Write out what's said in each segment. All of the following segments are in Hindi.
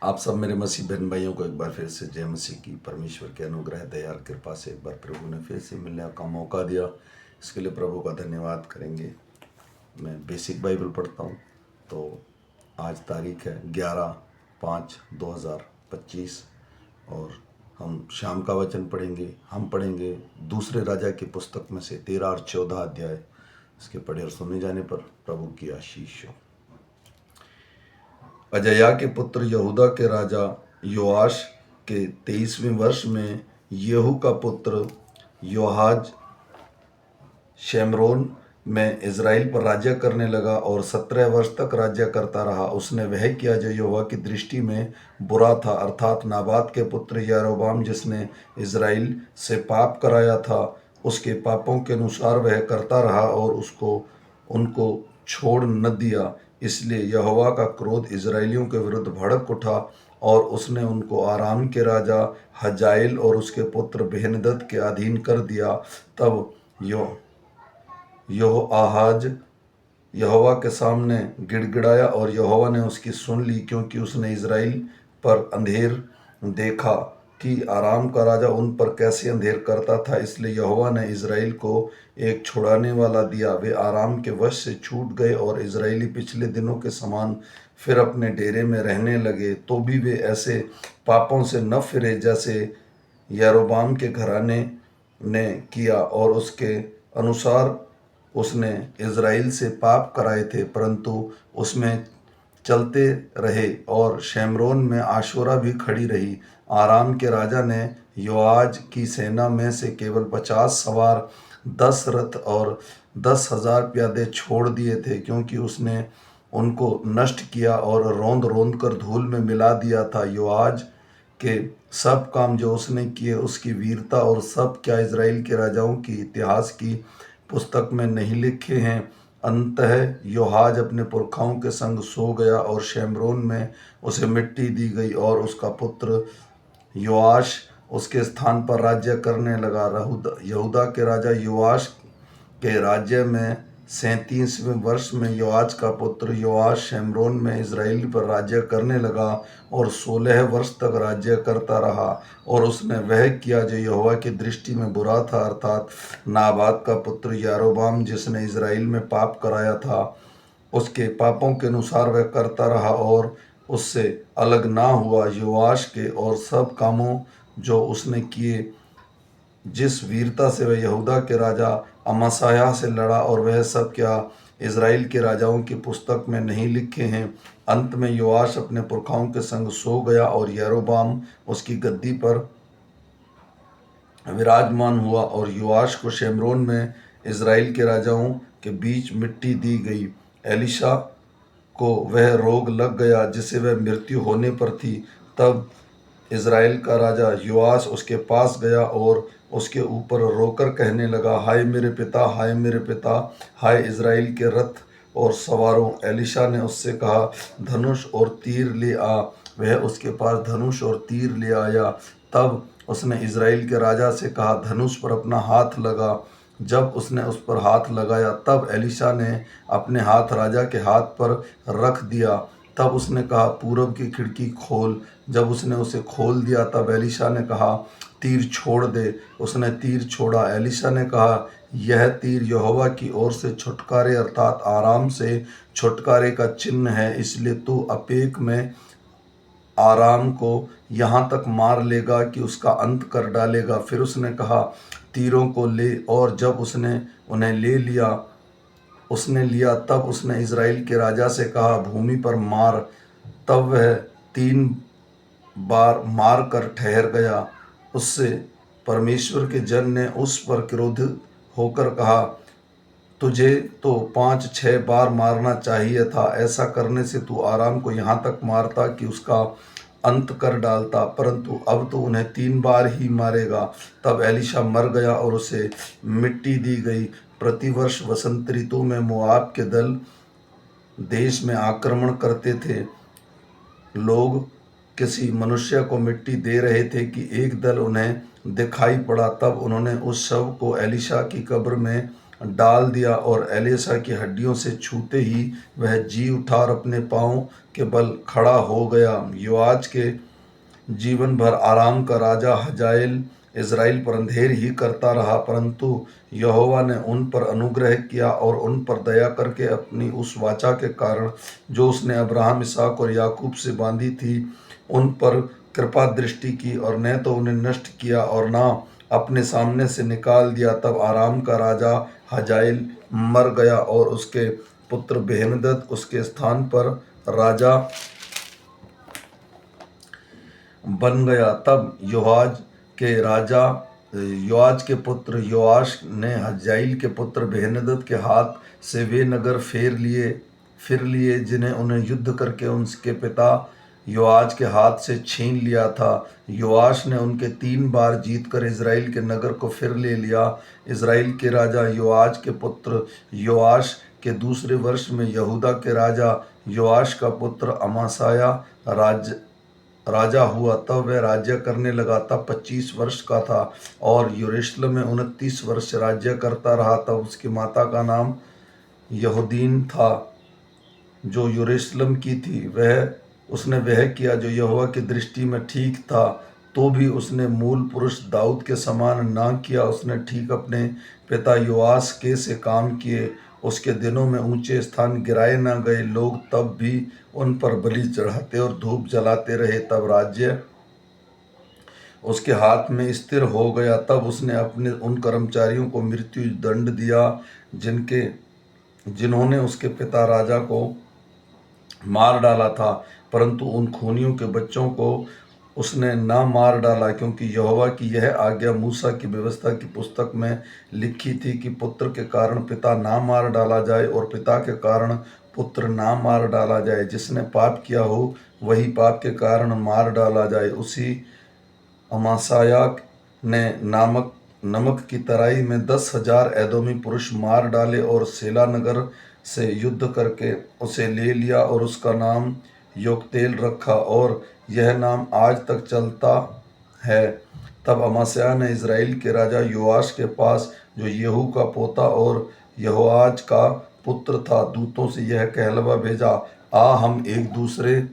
आप सब मेरे मसीह बहन भाइयों को एक बार फिर से जय मसीह की। परमेश्वर के अनुग्रह दया और कृपा से एक बार प्रभु ने फिर से मिलने का मौका दिया, इसके लिए प्रभु का धन्यवाद करेंगे। मैं बेसिक बाइबल पढ़ता हूँ। तो आज तारीख है 11/5/2025 और हम शाम का वचन पढ़ेंगे। हम पढ़ेंगे दूसरे राजा की पुस्तक में से 13 और 14 अध्याय। इसके पढ़े और सुने जाने पर प्रभु की आशीष हो। अजया के पुत्र यहूदा के राजा योआश के 23वें वर्ष में येहू का पुत्र योआहाज शेमरोन में इज़राइल पर राज्य करने लगा और 17 वर्ष तक राज्य करता रहा। उसने वह किया जो यहोवा की दृष्टि में बुरा था, अर्थात नाबात के पुत्र यारोबाम जिसने इज़राइल से पाप कराया था, उसके पापों के अनुसार वह करता रहा और उनको छोड़ न दिया। इसलिए यहोवा का क्रोध इज़राइलियों के विरुद्ध भड़क उठा और उसने उनको आराम के राजा हजाएल और उसके पुत्र बेन्हदद के अधीन कर दिया। तब योआहाज यहोवा के सामने गिड़गिड़ाया और यहोवा ने उसकी सुन ली, क्योंकि उसने इज़राइल पर अंधेर देखा कि आराम का राजा उन पर कैसे अंधेर करता था। इसलिए यहोवा ने इज़राइल को एक छुड़ाने वाला दिया। वे आराम के वश से छूट गए और इज़राइली पिछले दिनों के समान फिर अपने डेरे में रहने लगे। तो भी वे ऐसे पापों से न फिरे जैसे यारोबाम के घराने ने किया और उसके अनुसार उसने इज़राइल से पाप कराए थे, परंतु उसमें चलते रहे। और शेमरोन में आशोरा भी खड़ी रही। आराम के राजा ने योआज की सेना में से केवल 50 सवार, 10 रथ और 10,000 प्यादे छोड़ दिए थे, क्योंकि उसने उनको नष्ट किया और रौंद रौंद कर धूल में मिला दिया था। योआज के सब काम जो उसने किए, उसकी वीरता और सब क्या इज़राइल के राजाओं की इतिहास की पुस्तक में नहीं लिखे हैं। अंततः योआहाज अपने पुरखाओं के संग सो गया और शेमरोन में उसे मिट्टी दी गई और उसका पुत्र योआश उसके स्थान पर राज्य करने लगा। यहूदा के राजा योआश के राज्य में 37वें वर्ष में योआज का पुत्र योआश शेमरोन में इज़राइल पर राज्य करने लगा और 16 वर्ष तक राज्य करता रहा। और उसने वह किया जो यहोवा की दृष्टि में बुरा था, अर्थात नाबात का पुत्र यारोबाम जिसने इज़राइल में पाप कराया था, उसके पापों के अनुसार वह करता रहा और उससे अलग ना हुआ। योआश के और सब कामों जो उसने किए, जिस वीरता से वह यहूदा के राजा अमासायाह से लड़ा, और वह सब क्या इज़राइल के राजाओं की पुस्तक में नहीं लिखे हैं। अंत में योआश अपने पुरखाओं के संग सो गया और यारोबाम उसकी गद्दी पर विराजमान हुआ। और योआश को शेमरोन में इज़राइल के राजाओं के बीच मिट्टी दी गई। एलीशा को वह रोग लग गया जिसे वह मृत्यु होने पर थी। तब इज़राइल का राजा योआश उसके पास गया और उसके ऊपर रोकर कहने लगा, हाय मेरे पिता, हाय मेरे पिता, हाय इज़राइल के रथ और सवारों। एलीशा ने उससे कहा, धनुष और तीर ले आ। वह उसके पास धनुष और तीर ले आया। तब उसने इज़राइल के राजा से कहा, धनुष पर अपना हाथ लगा। जब उसने उस पर हाथ लगाया, तब एलीशा ने अपने हाथ राजा के हाथ पर रख दिया। तब उसने कहा, पूरब की खिड़की खोल। जब उसने उसे खोल दिया, तब एलीशा ने कहा, तीर छोड़ दे। उसने तीर छोड़ा। एलीशा ने कहा, यह तीर यहोवा की ओर से छुटकारे अर्थात आराम से छुटकारे का चिन्ह है, इसलिए तू अपेक में आराम को यहाँ तक मार लेगा कि उसका अंत कर डालेगा। फिर उसने कहा, तीरों को ले। और जब उसने उन्हें लिया, तब उसने इज़राइल के राजा से कहा, भूमि पर मार। तब वह 3 बार मार कर ठहर गया। उससे परमेश्वर के जन ने उस पर क्रोधित होकर कहा, तुझे तो 5-6 बार मारना चाहिए था। ऐसा करने से तू आराम को यहाँ तक मारता कि उसका अंत कर डालता, परंतु अब तो उन्हें 3 बार ही मारेगा। तब एलीशा मर गया और उसे मिट्टी दी गई। प्रतिवर्ष वसंत ऋतु में मोआब के दल देश में आक्रमण करते थे। लोग किसी मनुष्य को मिट्टी दे रहे थे कि एक दल उन्हें दिखाई पड़ा। तब उन्होंने उस शव को एलीशा की कब्र में डाल दिया और एलीशा की हड्डियों से छूते ही वह जी उठा और अपने पाँव के बल खड़ा हो गया। योआज के जीवन भर आराम का राजा हजाएल इज़राइल पर अंधेर ही करता रहा, परंतु यहोवा ने उन पर अनुग्रह किया और उन पर दया करके अपनी उस वाचा के कारण जो उसने अब्राहम, इसहाक और याकूब से बांधी थी, उन पर कृपा दृष्टि की और न तो उन्हें नष्ट किया और ना अपने सामने से निकाल दिया। तब आराम का राजा हजाएल मर गया और उसके पुत्र बेहनदद उसके स्थान पर राजा बन गया। तब योआज के पुत्र योआश ने हजाएल के पुत्र बेहनदद के हाथ से वे नगर फिर लिए जिन्हें उन्हें युद्ध करके उनके पिता योआज के हाथ से छीन लिया था। योआश ने उनके 3 बार जीतकर इज़राइल के नगर को फिर ले लिया। इज़राइल के राजा योआज के पुत्र योआश के दूसरे वर्ष में यहूदा के राजा योआश का पुत्र अमासाया राजा हुआ। तब वह राज्य करने लगा, तब 25 वर्ष का था और यरूशलेम में 29 वर्ष राज्य करता रहा। तब उसकी माता का नाम यहूदीन था जो यरूशलेम की थी। उसने वह किया जो यहोवा की दृष्टि में ठीक था, तो भी उसने मूल पुरुष दाऊद के समान ना किया। उसने ठीक अपने पिता योआस के से काम किए। उसके दिनों में ऊंचे स्थान गिराए न गए, लोग तब भी उन पर बलि चढ़ाते और धूप जलाते रहे। तब राज्य उसके हाथ में स्थिर हो गया। तब उसने अपने उन कर्मचारियों को मृत्यु दंड दिया जिन्होंने उसके पिता राजा को मार डाला था, परंतु उन खूनियों के बच्चों को उसने ना मार डाला, क्योंकि यहोवा की यह आज्ञा मूसा की व्यवस्था की पुस्तक में लिखी थी कि पुत्र के कारण पिता ना मार डाला जाए और पिता के कारण पुत्र ना मार डाला जाए। जिसने पाप किया हो वही पाप के कारण मार डाला जाए। उसी अमासाया ने नमक की तराई में 10,000 एदोमी पुरुष मार डाले और सेला नगर से युद्ध करके उसे ले लिया और उसका नाम योक्तेल रखा और यह नाम आज तक चलता है। तब अमास्याह ने इज़राइल के राजा योआश के पास, जो येहू का पोता और यहोआज का पुत्र था, दूतों से यह कहलवा भेजा, आ हम एक दूसरे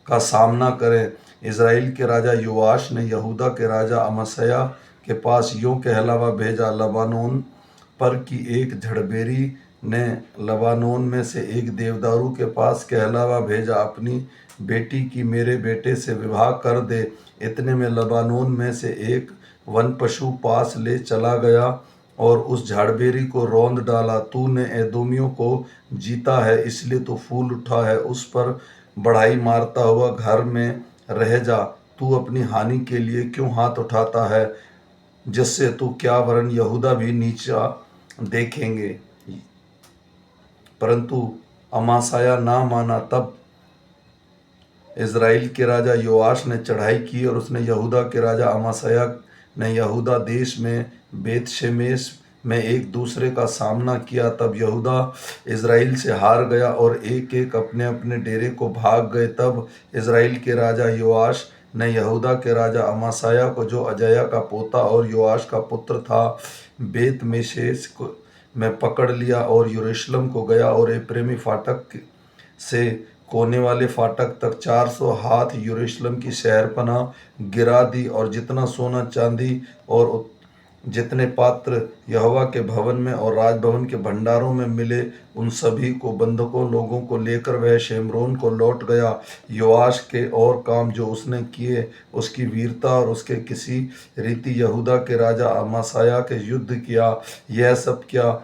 का सामना करें। इज़राइल के राजा योआश ने यहूदा के राजा अमस्याह के पास यूं कहलावा भेजा, लबानोन पर की एक झड़बेरी ने लबानोन में से एक देवदारू के पास कहलावा भेजा, अपनी बेटी की मेरे बेटे से विवाह कर दे। इतने में लबानोन में से एक वन पशु पास ले चला गया और उस झाड़बेरी को रौंद डाला। तूने एदोमियों को जीता है, इसलिए तो फूल उठा है, उस पर बढ़ाई मारता हुआ घर में रह जा। तू अपनी हानि के लिए क्यों हाथ उठाता है, जिससे तू क्या वरन यहूदा भी नीचा देखेंगे। परंतु अमासाया ना माना। तब इज़राइल के राजा योआश ने चढ़ाई की और उसने यहूदा के राजा अमासाया ने यहूदा देश में बेतशेमेश में एक दूसरे का सामना किया। तब यहूदा इज़राइल से हार गया और एक एक अपने अपने डेरे को भाग गए। तब इज़राइल के राजा योआश ने यहूदा के राजा अमासाया को, जो अजया का पोता और योआश का पुत्र था, बेत मेशेश में पकड़ लिया और यरूशलेम को गया और एप्रैमी फाटक से कोने वाले फाटक तक 400 हाथ यरूशलेम की शहरपनाह गिरा दी और जितना सोना चांदी और जितने पात्र यहोवा के भवन में और राजभवन के भंडारों में मिले, उन सभी को बंधकों लोगों को लेकर वह शेमरोन को लौट गया। योआश के और काम जो उसने किए, उसकी वीरता और उसके किसी रीति यहूदा के राजा अमासाया के युद्ध किया, यह सब क्या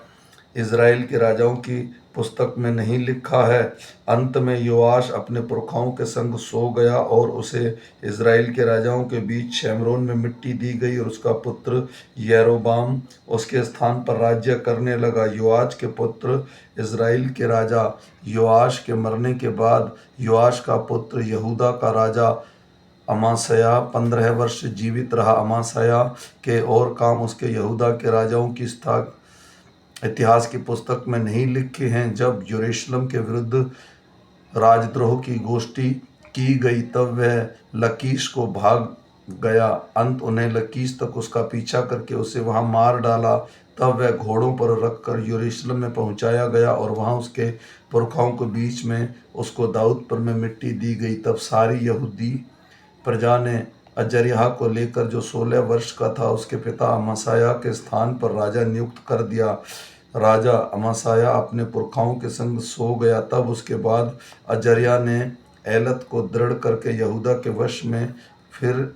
इज़राइल के राजाओं की पुस्तक में नहीं लिखा है। अंत में योआश अपने पुरखाओं के संग सो गया और उसे इज़राइल के राजाओं के बीच शेमरोन में मिट्टी दी गई और उसका पुत्र यरोबाम उसके स्थान पर राज्य करने लगा। योआज के पुत्र इज़राइल के राजा योआश के मरने के बाद योआश का पुत्र यहूदा का राजा अमास्याह 15 वर्ष जीवित रहा। अमास्याह के और काम उसके यहूदा के राजाओं की इतिहास की पुस्तक में नहीं लिखे हैं। जब यरूशलेम के विरुद्ध राजद्रोह की गोष्ठी की गई, तब वह लकीश को भाग गया। अंत उन्हें लकीश तक उसका पीछा करके उसे वहां मार डाला। तब वह घोड़ों पर रखकर यरूशलेम में पहुंचाया गया और वहां उसके पुरखाओं के बीच में उसको दाऊद पर में मिट्टी दी गई। तब सारी यहूदी प्रजा ने अजर्याह को लेकर, जो 16 वर्ष का था, उसके पिता अमासाया के स्थान पर राजा नियुक्त कर दिया। राजा अमासाया अपने पुरखाओं के संग सो गया। तब उसके बाद अजर्याह ने एलत को दृढ़ करके यहूदा के वश में फिर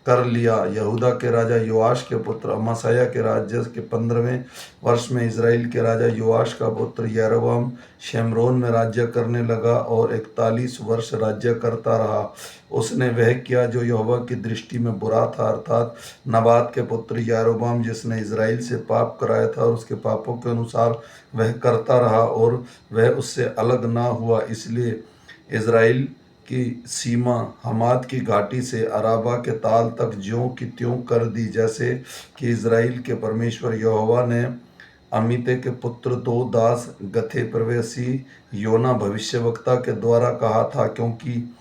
कर लिया। यहूदा के राजा योआश के पुत्र अमासाया के राज्य के 15वें वर्ष में इज़राइल के राजा योआश का पुत्र यरोबाम शेमरोन में राज्य करने लगा और 41 वर्ष राज्य करता रहा। उसने वह किया जो यहोवा की दृष्टि में बुरा था, अर्थात नबात के पुत्र यारोबाम जिसने इज़राइल से पाप कराया था, और उसके पापों के अनुसार वह करता रहा और वह उससे अलग ना हुआ। इसलिए इज़राइल की सीमा हमाद की घाटी से अराबा के ताल तक ज्यों की त्यों कर दी, जैसे कि इज़राइल के परमेश्वर यहोवा ने अमित्ते के पुत्र दो दास गथे प्रवेशी योना भविष्यवक्ता के द्वारा कहा था। क्योंकि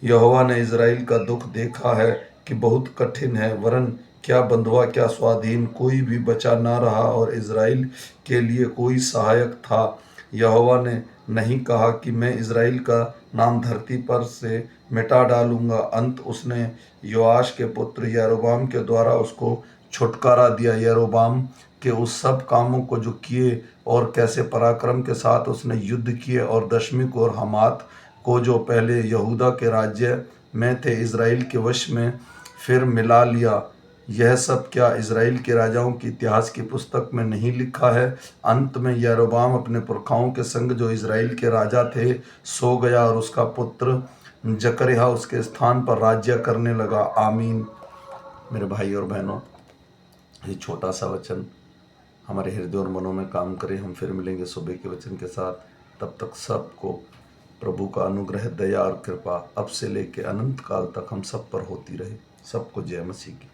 यहोवा ने इज़राइल का दुख देखा है कि बहुत कठिन है, वरन क्या बंधुआ क्या स्वाधीन, कोई भी बचा ना रहा और इज़राइल के लिए कोई सहायक था। यहोवा ने नहीं कहा कि मैं इज़राइल का नाम धरती पर से मिटा डालूंगा। अंत उसने योआश के पुत्र यरोबाम के द्वारा उसको छुटकारा दिया। यरोबाम के उस सब कामों को जो किए और कैसे पराक्रम के साथ उसने युद्ध किए, और दशमी को और हमात को जो पहले यहूदा के राज्य में थे इज़राइल के वश में फिर मिला लिया, यह सब क्या इज़राइल के राजाओं की इतिहास की पुस्तक में नहीं लिखा है। अंत में यरोबाम अपने पुरखाओं के संग जो इज़राइल के राजा थे सो गया और उसका पुत्र जकर्याह उसके स्थान पर राज्य करने लगा। आमीन। मेरे भाई और बहनों, ये छोटा सा वचन हमारे हृदय और मनों में काम करे। हम फिर मिलेंगे सुबह के वचन के साथ। तब तक सबको प्रभु का अनुग्रह, दया और कृपा अब से लेकर अनंत काल तक हम सब पर होती रहे। सबको जय मसीह की।